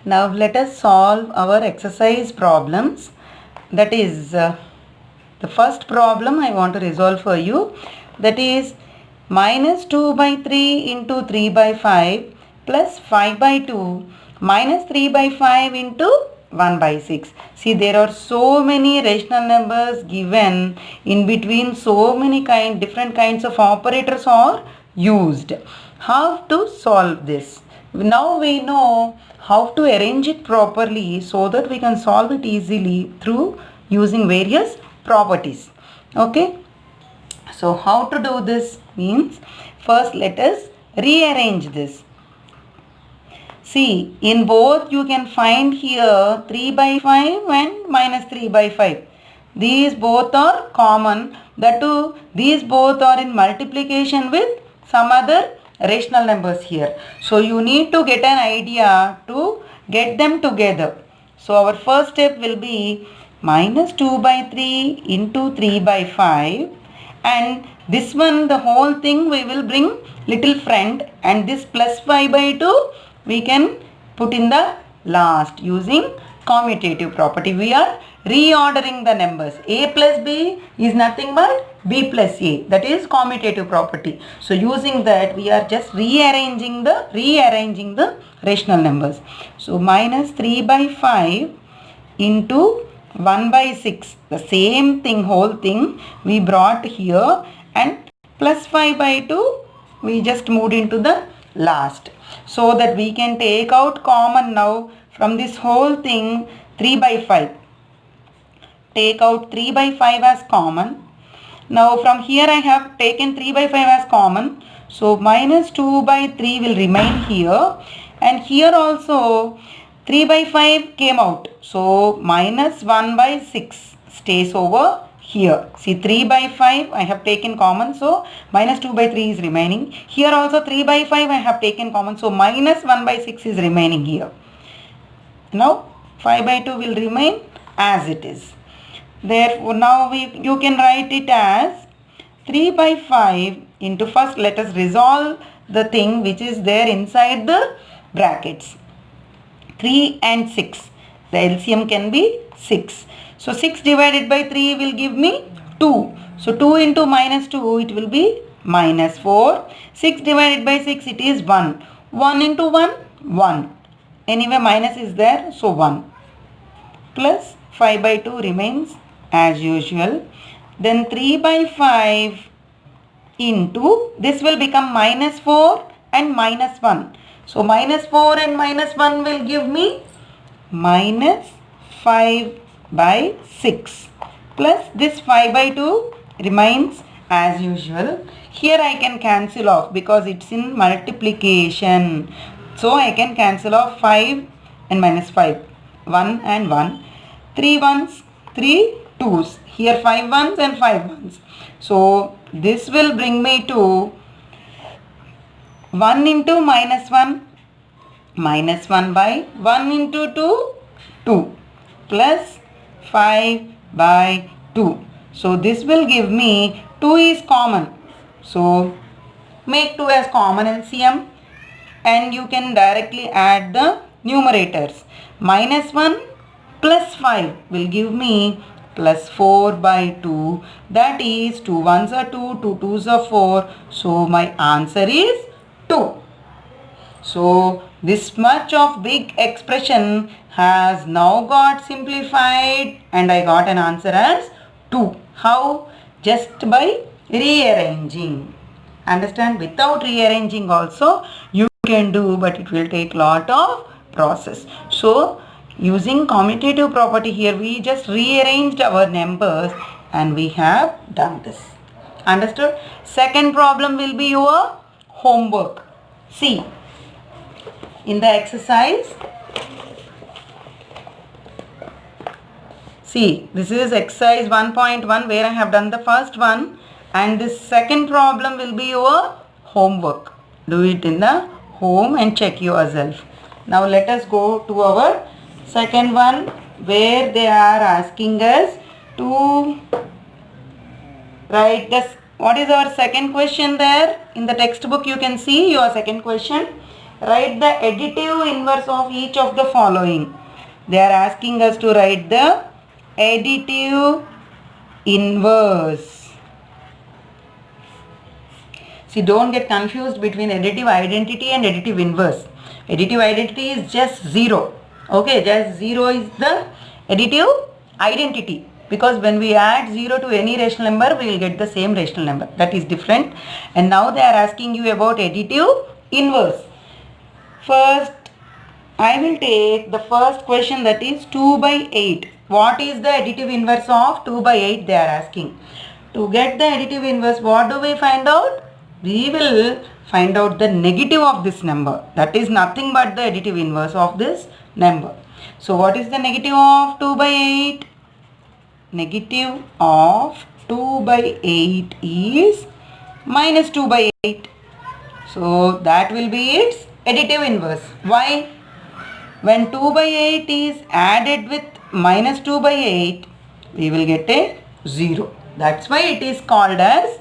Now let us solve our exercise problems. That is the first problem I want to resolve for you. That is minus 2 by 3 into 3 by 5 plus 5 by 2 minus 3 by 5 into 1 by 6. See, there are so many rational numbers given. In between, so many different kinds of operators are used. How to solve this? Now we know how to arrange it properly so that we can solve it easily through using various properties. Okay. So how to do this means, first let us rearrange this. See, in both you can find here 3 by 5 and minus 3 by 5. These both are common. That too, these both are in multiplication with some other rational numbers here. So you need to get an idea to get them together. So our first step will be minus 2 by 3 into 3 by 5. And this one, the whole thing we will bring little friend, and this plus 5 by 2 we can put in the last using commutative property. We are reordering the numbers. A plus B is nothing but B plus A. That is commutative property. So using that we are just rearranging the rational numbers. So minus 3 by 5 into 1 by 6. The same thing, whole thing we brought here, and plus 5 by 2 we just moved into the last. So that we can take out common now from this whole thing 3 by 5. Take out 3 by 5 as common. Now from here I have taken 3 by 5 as common. So minus 2 by 3 will remain here. And here also 3 by 5 came out. So minus 1 by 6 stays over here. See, 3 by 5 I have taken common. So minus 2 by 3 is remaining. Here also 3 by 5 I have taken common. So minus 1 by 6 is remaining here. Now 5 by 2 will remain as it is. Therefore now you can write it as 3 by 5 into, first let us resolve the thing which is there inside the brackets. 3 and 6. The LCM can be 6. So 6 divided by 3 will give me 2. So 2 into minus 2 it will be minus 4. 6 divided by 6 it is 1. 1 into 1, 1. Anyway minus is there, so 1. Plus 5 by 2 remains as usual. Then 3 by 5 into, this will become minus 4 and minus 1. So minus 4 and minus 1 will give me minus 5 by 6. Plus this 5 by 2 remains as usual. Here I can cancel off because it's in multiplication. So I can cancel off 5 and minus 5. 1 and 1. 3 ones, 3 twos. Here 5 ones and 5 ones. So this will bring me to 1 into minus 1, minus 1 by 1 into 2, 2, plus 5 by 2. So this will give me 2 is common. So make 2 as common LCM, and you can directly add the numerators. Minus 1 plus 5 will give me plus 4 by 2. That is 2 ones are 2, 2 twos are 4. So my answer is 2. So this much of big expression has now got simplified, and I got an answer as 2. How? Just by rearranging. Understand? Without rearranging also you can do, but it will take lot of process. So using commutative property here, we just rearranged our numbers and we have done this. Understood? Second problem will be your homework. See, in the exercise, see, this is exercise 1.1 where I have done the first one, and this second problem will be your homework. Do it in the home and check yourself. Now let us go to our second one, where they are asking us to write this. What is our second question there? In the textbook you can see your second question. Write the additive inverse of each of the following. They are asking us to write the additive inverse. See, don't get confused between additive identity and additive inverse. Additive identity is just 0. Okay, just 0 is the additive identity. Because when we add 0 to any rational number, we will get the same rational number. That is different. And now they are asking you about additive inverse. First, I will take the first question, that is 2 by 8. What is the additive inverse of 2 by 8? They are asking. To get the additive inverse, what do we find out? We will find out the negative of this number. That is nothing but the additive inverse of this number. So what is the negative of 2 by 8? Negative of 2 by 8 is minus 2 by 8. So that will be its additive inverse. Why? When 2 by 8 is added with minus 2 by 8, we will get a 0. That's why it is called as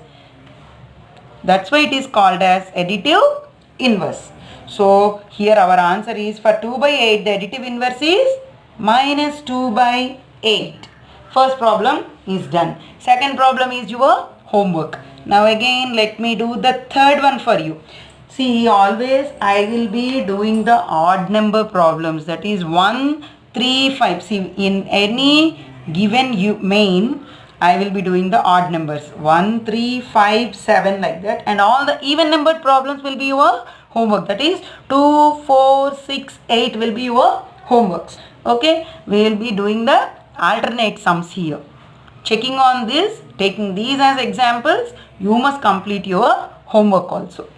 additive inverse. So here our answer is for 2 by 8, the additive inverse is minus 2 by 8. First problem is done. Second problem is your homework. Now again let me do the third one for you. See, always I will be doing the odd number problems, that is 1, 3, 5. See, in any given main, I will be doing the odd numbers 1, 3, 5, 7 like that, and all the even numbered problems will be your homework, that is 2, 4, 6, 8 will be your homeworks. Okay, we will be doing the alternate sums here. Checking on this, taking these as examples, you must complete your homework also.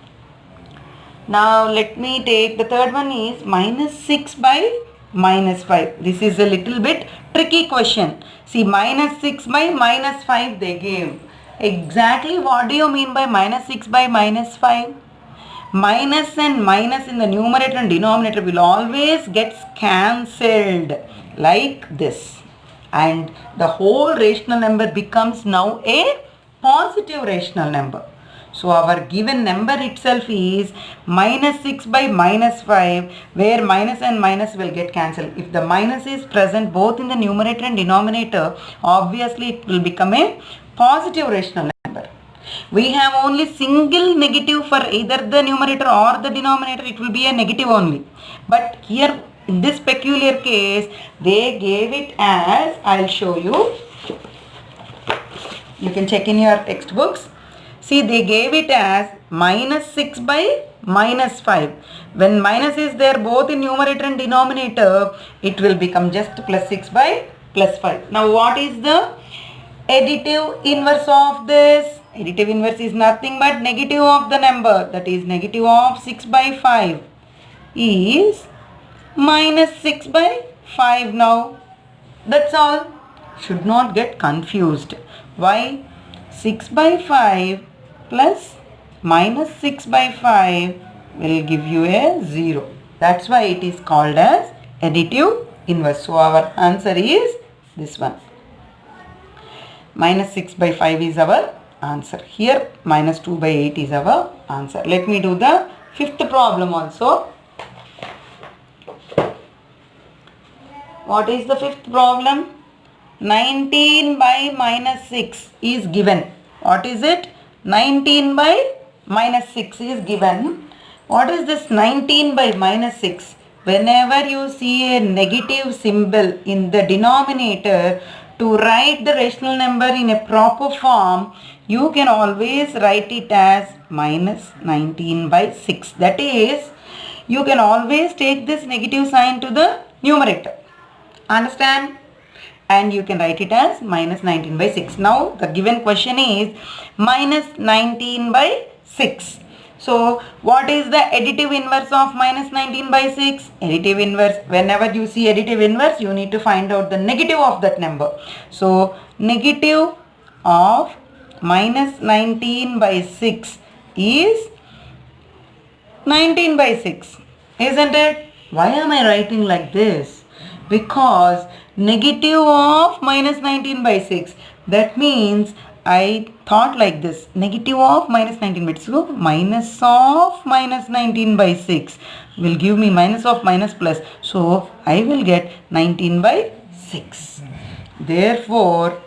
Now let me take the third one is minus 6 by minus 5. This is a little bit tricky question. See, minus 6 by minus 5 they gave. Exactly what do you mean by minus 6 by minus 5? Minus and minus in the numerator and denominator will always get cancelled like this. And the whole rational number becomes now a positive rational number. So our given number itself is minus 6 by minus 5, where minus and minus will get cancelled. If the minus is present both in the numerator and denominator, obviously it will become a positive rational number. We have only single negative for either the numerator or the denominator, it will be a negative only. But here in this peculiar case, they gave it as, I will show you. You can check in your textbooks. See, they gave it as minus 6 by minus 5. When minus is there both in numerator and denominator, it will become just plus 6 by plus 5. Now what is the additive inverse of this? Additive inverse is nothing but negative of the number, that is negative of 6 by 5 is minus 6 by 5 now. That's all. Should not get confused. Why? 6 by 5 plus minus 6 by 5 will give you a 0. That's why it is called as additive inverse. So our answer is this one. Minus 6 by 5 is our answer. Here minus 2 by 8 is our answer. Let me do the fifth problem also. What is the fifth problem? 19 by minus 6 is given. What is it? 19 by minus 6 is given. What is this 19 by minus 6? Whenever you see a negative symbol in the denominator, to write the rational number in a proper form, you can always write it as minus 19 by 6. That is, you can always take this negative sign to the numerator. Understand? And you can write it as minus 19 by 6. Now the given question is minus 19 by 6. So what is the additive inverse of minus 19 by 6? Additive inverse, whenever you see additive inverse, you need to find out the negative of that number. So negative of minus 19 by 6 is 19 by 6. Isn't it? Why am I writing like this? Because negative of minus 19 by 6. That means I thought like this, negative of minus 19 by 6. So minus of minus 19 by 6 will give me minus of minus plus. So I will get 19 by 6. Therefore,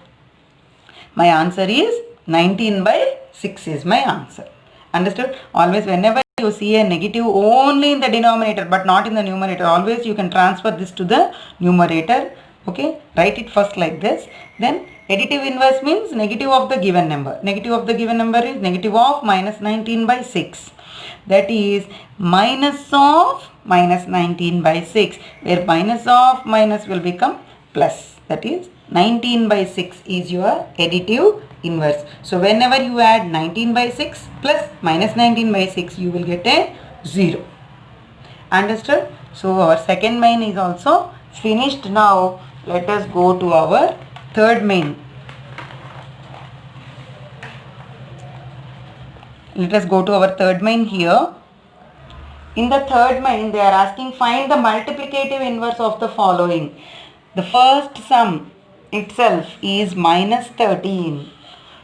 my answer is 19 by 6 is my answer. Understood? Always whenever you see a negative only in the denominator but not in the numerator, always you can transfer this to the numerator. Okay, write it first like this. Then additive inverse means negative of the given number. Negative of the given number is negative of minus 19 by 6. That is minus of minus 19 by 6, where minus of minus will become plus. That is 19 by 6 is your additive inverse. So whenever you add 19 by 6 plus minus 19 by 6, you will get a 0. Understood? So our second main is also finished. Now let us go to our third main. Let us go to our third main here. In the third main, they are asking find the multiplicative inverse of the following. The first sum itself is minus 13.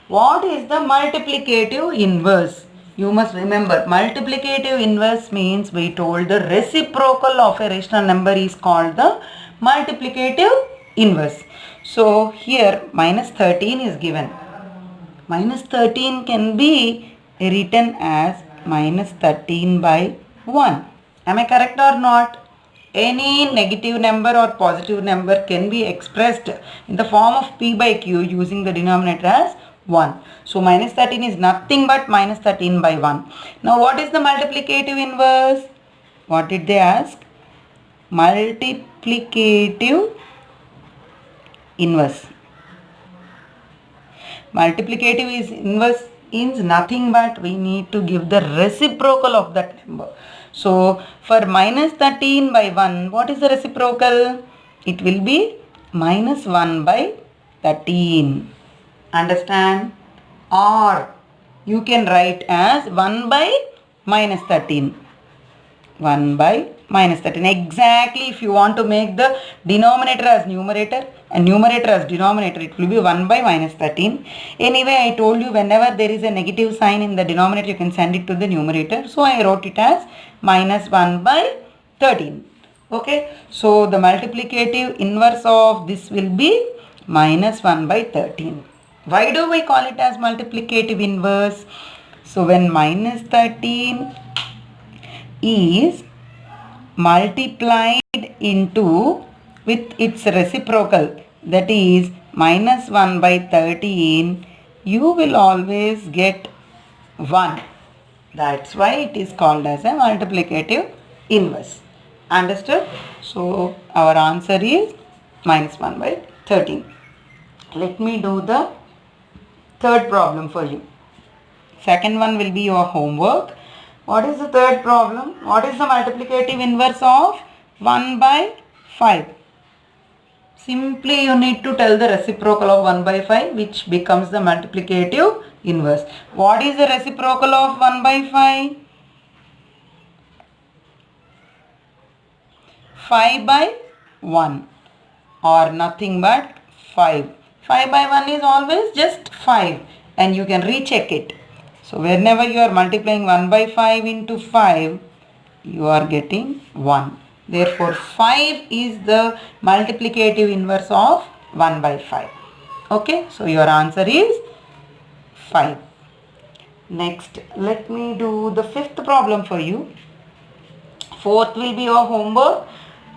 What is the multiplicative inverse? You must remember, multiplicative inverse means we told the reciprocal of a rational number is called the multiplicative inverse. So here minus 13 is given. Minus 13 can be written as minus 13 by 1. Am I correct or not? Any negative number or positive number can be expressed in the form of p by q using the denominator as 1. So minus 13 is nothing but minus 13 by 1. Now what is the multiplicative inverse? What did they ask? Multiplicative inverse. Multiplicative inverse is nothing but we need to give the reciprocal of that number. So for minus 13 by 1, what is the reciprocal? It will be minus 1 by 13. Understand? Or you can write as 1 by minus 13. 1 by minus 13. Exactly, if you want to make the denominator as numerator and numerator as denominator, it will be 1 by minus 13. Anyway, I told you whenever there is a negative sign in the denominator, you can send it to the numerator. So I wrote it as minus 1 by 13. Okay, so the multiplicative inverse of this will be minus 1 by 13. Why do we call it as multiplicative inverse? So when minus 13 is multiplied into with its reciprocal, that is minus 1 by 13, you will always get 1. That's why it is called as a multiplicative inverse. Understood? So our answer is minus 1 by 13. Let me do the third problem for you. Second one will be your homework. What is the third problem? What is the multiplicative inverse of 1 by 5? Simply you need to tell the reciprocal of 1 by 5, which becomes the multiplicative inverse. What is the reciprocal of 1 by 5? 5 by 1 or nothing but 5. 5 by 1 is always just 5 and you can recheck it. So whenever you are multiplying 1 by 5 into 5, you are getting 1. Therefore 5 is the multiplicative inverse of 1 by 5. Okay, so your answer is 5. Next, let me do the fifth problem for you. Fourth will be your homework.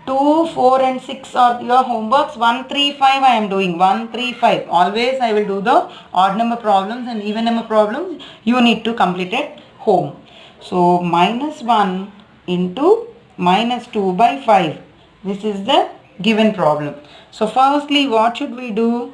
2, 4 and 6 are your homeworks. 1, 3, 5 I am doing. 1, 3, 5. Always I will do the odd number problems and even number problems. You need to complete at home. So minus 1 into minus 2 by 5. This is the given problem. So firstly, what should we do?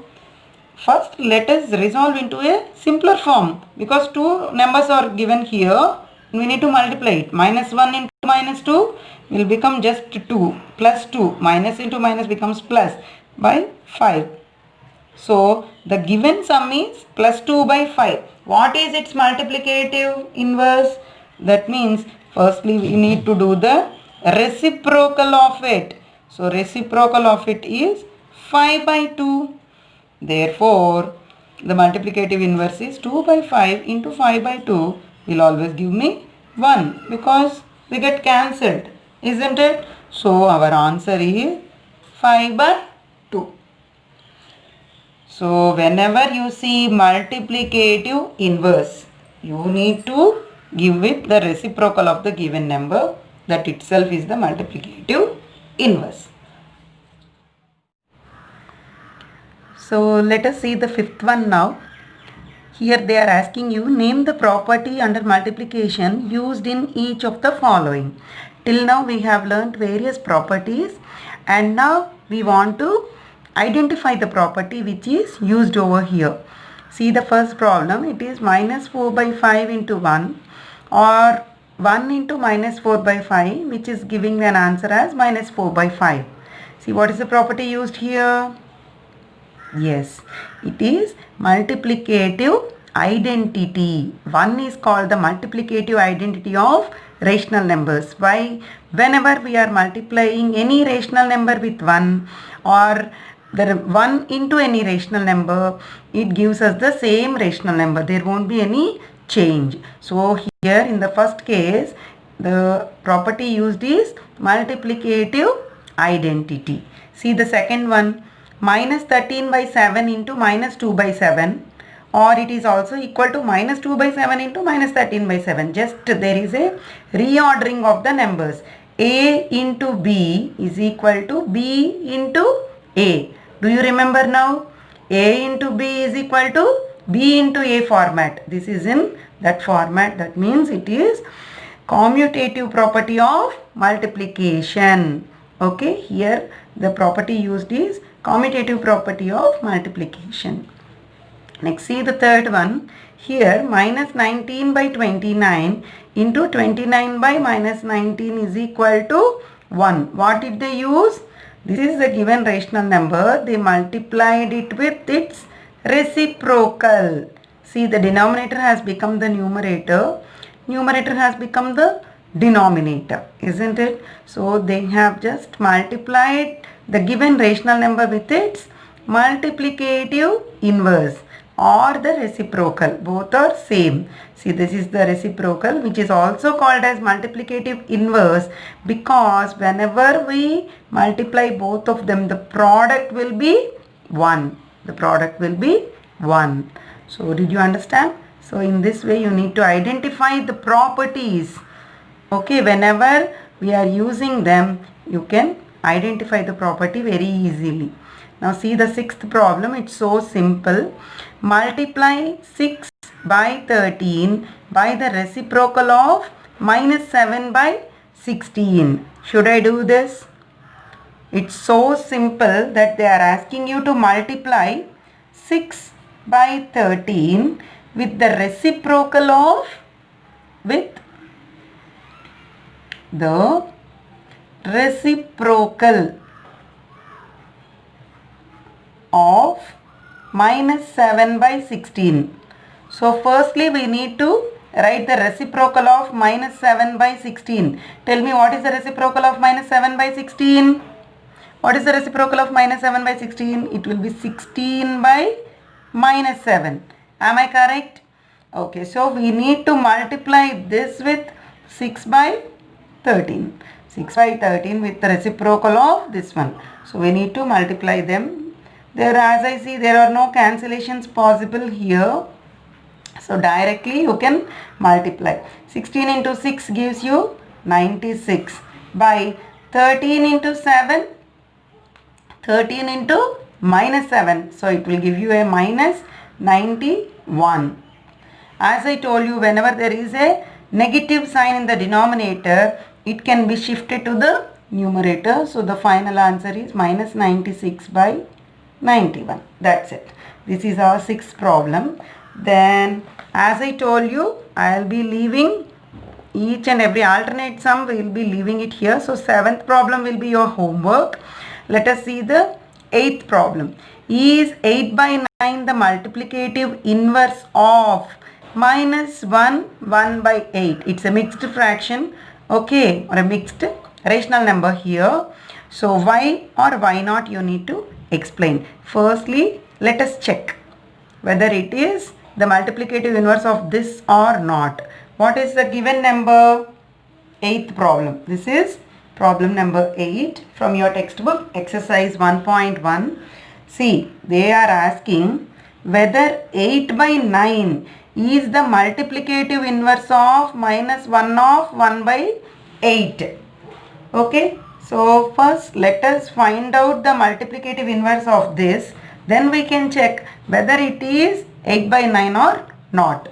First, let us resolve into a simpler form because two numbers are given here. We need to multiply it. Minus 1 into minus 2 will become just 2 plus 2. Minus into minus becomes plus by 5. So the given sum is plus 2 by 5. What is its multiplicative inverse? That means firstly we need to do the reciprocal of it. So reciprocal of it is 5 by 2. Therefore the multiplicative inverse is 2 by 5 into 5 by 2 will always give me 1 because they get cancelled, isn't it? So our answer is 5 by 2. So whenever you see multiplicative inverse, you need to give it the reciprocal of the given number. That itself is the multiplicative inverse. So let us see the fifth one now. Here they are asking you, name the property under multiplication used in each of the following. Till now we have learnt various properties and now we want to identify the property which is used over here. See the first problem, it is minus 4 by 5 into 1 or 1 into minus 4 by 5, which is giving an answer as minus 4 by 5. See what is the property used here? Yes, it is multiplicative identity. 1 is called the multiplicative identity of rational numbers. Why? Whenever we are multiplying any rational number with 1 or the 1 into any rational number, it gives us the same rational number. There won't be any change. So here in the first case, the property used is multiplicative identity. See the second one, minus 13 by 7 into minus 2 by 7, or it is also equal to minus 2 by 7 into minus 13 by 7. Just there is a reordering of the numbers. A into B is equal to B into A. Do you remember now? A into B is equal to B into A format. This is in that format. That means it is commutative property of multiplication. Okay, here the property used is commutative property of multiplication. Next, see the third one. Here minus 19 by 29 into 29 by minus 19 is equal to 1. What did they use? This is the given rational number. They multiplied it with its reciprocal. See, the denominator has become the numerator. Numerator has become the denominator, isn't it? So they have just multiplied the given rational number with its multiplicative inverse or the reciprocal. Both are same. See, this is the reciprocal, which is also called as multiplicative inverse, because whenever we multiply both of them, the product will be 1. The product will be 1. So did you understand? So in this way you need to identify the properties. Okay, whenever we are using them, you can identify the property very easily. Now see the sixth problem. It's so simple. Multiply 6 by 13 by the reciprocal of minus 7 by 16. Should I do this? It's so simple that they are asking you to multiply 6 by 13 with the reciprocal of the reciprocal of minus 7 by 16. So firstly we need to write the reciprocal of minus 7 by 16. Tell me, what is the reciprocal of minus 7 by 16? What is the reciprocal of minus 7 by 16? It will be 16 by minus 7. Am I correct? Okay, so we need to multiply this with 6 by 13. 6 by 13 with the reciprocal of this one. So we need to multiply them. There, as I see, there are no cancellations possible here. So directly you can multiply. 16 into 6 gives you 96 by 13 into 7. 13 into minus 7. So it will give you a minus 91. As I told you, whenever there is a negative sign in the denominator, it can be shifted to the numerator. So the final answer is minus 96 by 91. That's it. This is our sixth problem. Then as I told you, I will be leaving each and every alternate sum. We will be leaving it here. So seventh problem will be your homework. Let us see the eighth problem. Is 8 by 9 the multiplicative inverse of minus 1 1 by 8? It's a mixed fraction, okay, or a mixed rational number here. So why or why not you need to explain. Firstly, let us check. whether it is the multiplicative inverse of this or not. What is the given number? Eighth problem. This is problem number 8 from your textbook, exercise 1.1. See, they are asking whether 8 by 9 is the multiplicative inverse of minus 1 of 1 by 8. Okay, so first let us find out the multiplicative inverse of this. Then we can check whether it is 8 by 9 or not.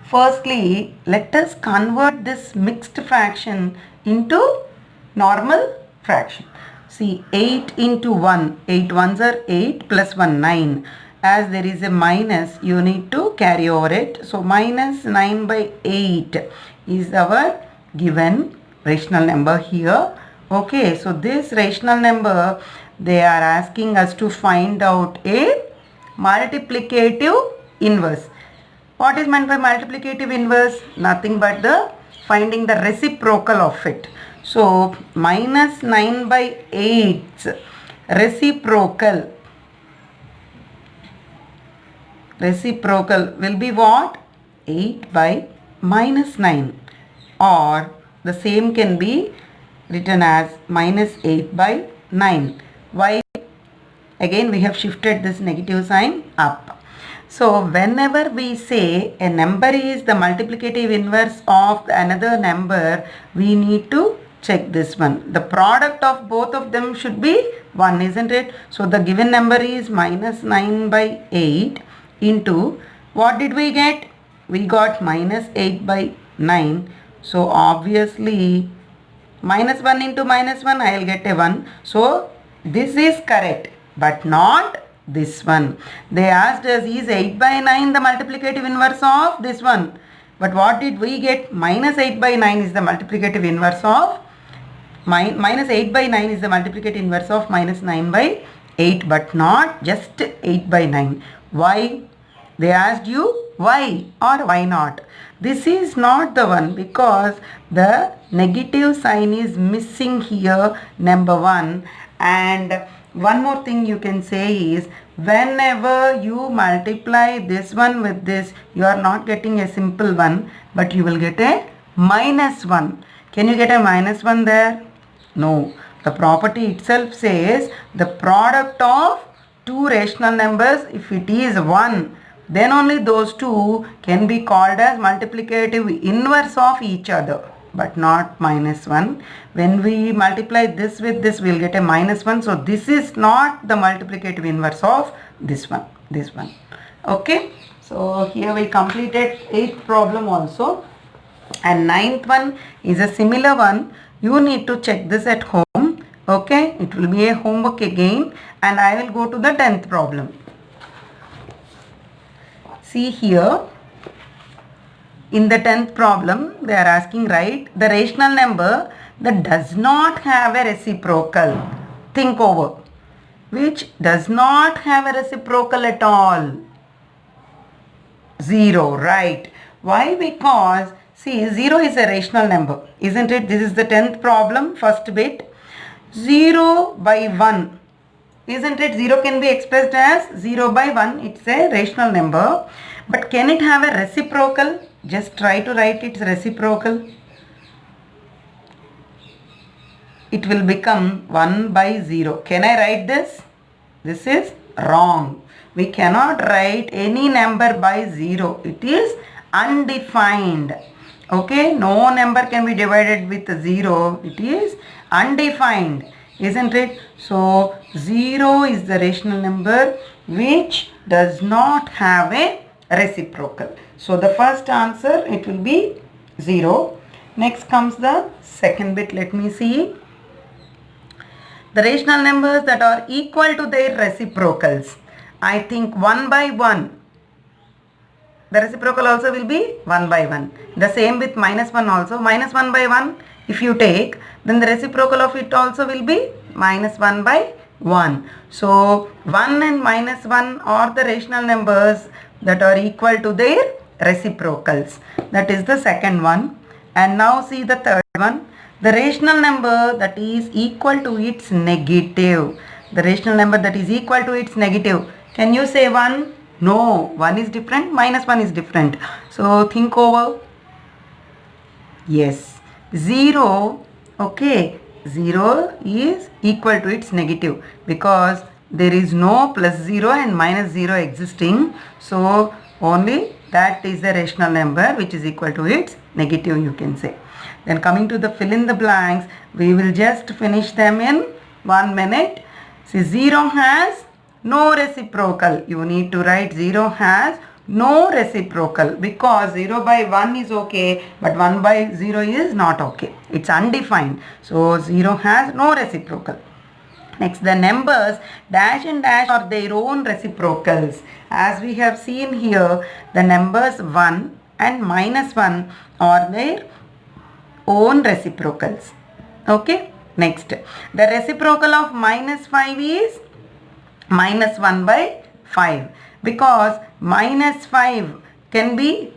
Firstly, let us convert this mixed fraction into normal fraction. See, 8 into 1, 8 ones are 8 plus 1, 9. As there is a minus, you need to carry over it. So, minus 9 by 8 is our given rational number here. Okay, so this rational number, they are asking us to find out a multiplicative inverse. What is meant by multiplicative inverse? Nothing but the finding the reciprocal of it. So, minus 9 by 8 reciprocal will be what? 8 by minus 9, or the same can be written as minus 8 by 9. Why? Again we have shifted this negative sign up. So, whenever we say a number is the multiplicative inverse of another number, we need to check this one. The product of both of them should be 1, isn't it? So, the given number is minus 9 by 8 into, what did we get? We got minus 8 by 9. So, obviously, minus 1 into minus 1, I will get a 1. So, this is correct, but not this one. They asked us, is 8 by 9 the multiplicative inverse of this one? But what did we get? Minus 8 by 9 is the multiplicative inverse of minus 8 by 9 is the multiplicative inverse of minus 9 by 8, but not just 8 by 9. Why? They asked you why or why not. This is not the one because the negative sign is missing here, number 1. And one more thing you can say is, whenever you multiply this one with this, you are not getting a simple one, but you will get a minus 1. Can you get a minus 1 there? No. The property itself says the product of two rational numbers, if it is 1, then only those two can be called as multiplicative inverse of each other, but not minus 1. When we multiply this with this, we will get a minus 1. So, this is not the multiplicative inverse of this one. Okay. So, here we completed 8th problem also. And 9th one is a similar one. You need to check this at home. Okay. It will be a homework again. And I will go to the 10th problem. See here. In the 10th problem, they are asking, write the rational number that does not have a reciprocal. Think over. Which does not have a reciprocal at all. 0, right. Why? Because, see, 0 is a rational number, isn't it? This is the 10th problem, first bit. 0 by 1. Isn't it? 0 can be expressed as 0 by 1. It's a rational number. But can it have a reciprocal? Just try to write its reciprocal. It will become 1 by 0. Can I write this? This is wrong. We cannot write any number by 0. It is undefined. Okay, no number can be divided with 0. It is undefined, isn't it? So, 0 is the rational number which does not have a reciprocal. So, the first answer, it will be 0. Next comes the second bit. Let me see. The rational numbers that are equal to their reciprocals. I think 1 by 1. The reciprocal also will be 1 by 1. The same with minus 1 also. Minus 1 by 1, if you take, then the reciprocal of it also will be minus 1 by 1. So, 1 and minus 1 are the rational numbers that are equal to their reciprocals. That is the second one. And now see the third one. The rational number that is equal to its negative. The rational number that is equal to its negative. Can you say one? No, 1 is different, minus 1 is different. So think over. Yes, 0, okay, 0 is equal to its negative because there is no plus 0 and minus 0 existing. So only that is the rational number which is equal to its negative, you can say. Then coming to the fill in the blanks, we will just finish them in 1 minute. See, 0 has no reciprocal. You need to write 0 has no reciprocal because 0 by 1 is okay, but 1 by 0 is not okay. It's undefined. So 0 has no reciprocal. Next, the numbers dash and dash are their own reciprocals. As we have seen here, the numbers 1 and minus 1 are their own reciprocals. Okay. Next, the reciprocal of minus 5 is minus 1 by 5 because minus 5 can be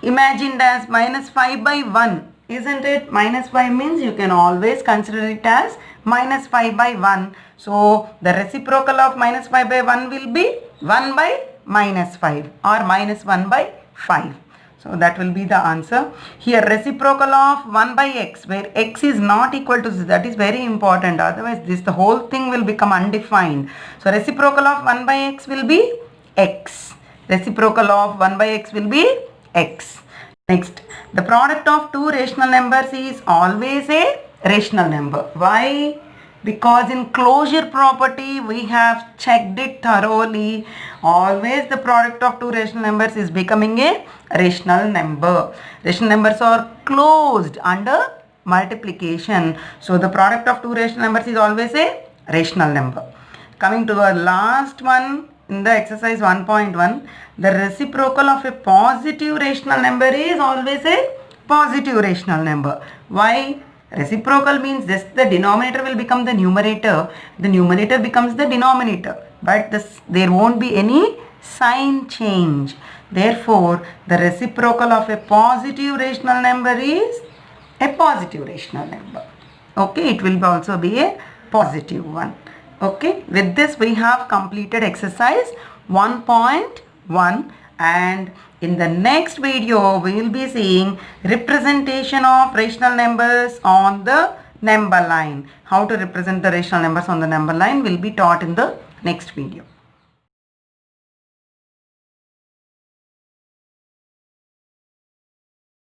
imagined as minus 5 by 1, isn't it? Minus 5 means you can always consider it as minus 5 by 1. So the reciprocal of minus 5 by 1 will be 1 by minus 5 or minus 1 by 5. So that will be the answer. Here reciprocal of 1 by x, where x is not equal to 0. That is very important. Otherwise the whole thing will become undefined. So reciprocal of 1 by x will be x. Reciprocal of 1 by x will be x. Next, the product of two rational numbers is always a rational number. Why? Because in closure property we have checked it thoroughly. Always the product of two rational numbers is becoming a rational number. Rational numbers are closed under multiplication. So the product of two rational numbers is always a rational number. Coming to our last one in the exercise 1.1, the reciprocal of a positive rational number is always a positive rational number. Why? Reciprocal means just the denominator will become the numerator. The numerator becomes the denominator. But there won't be any sign change. Therefore, the reciprocal of a positive rational number is a positive rational number. Okay, it will also be a positive one. Okay, with this we have completed exercise 1.1, and in the next video we will be seeing representation of rational numbers on the number line. How to represent the rational numbers on the number line will be taught in the next video.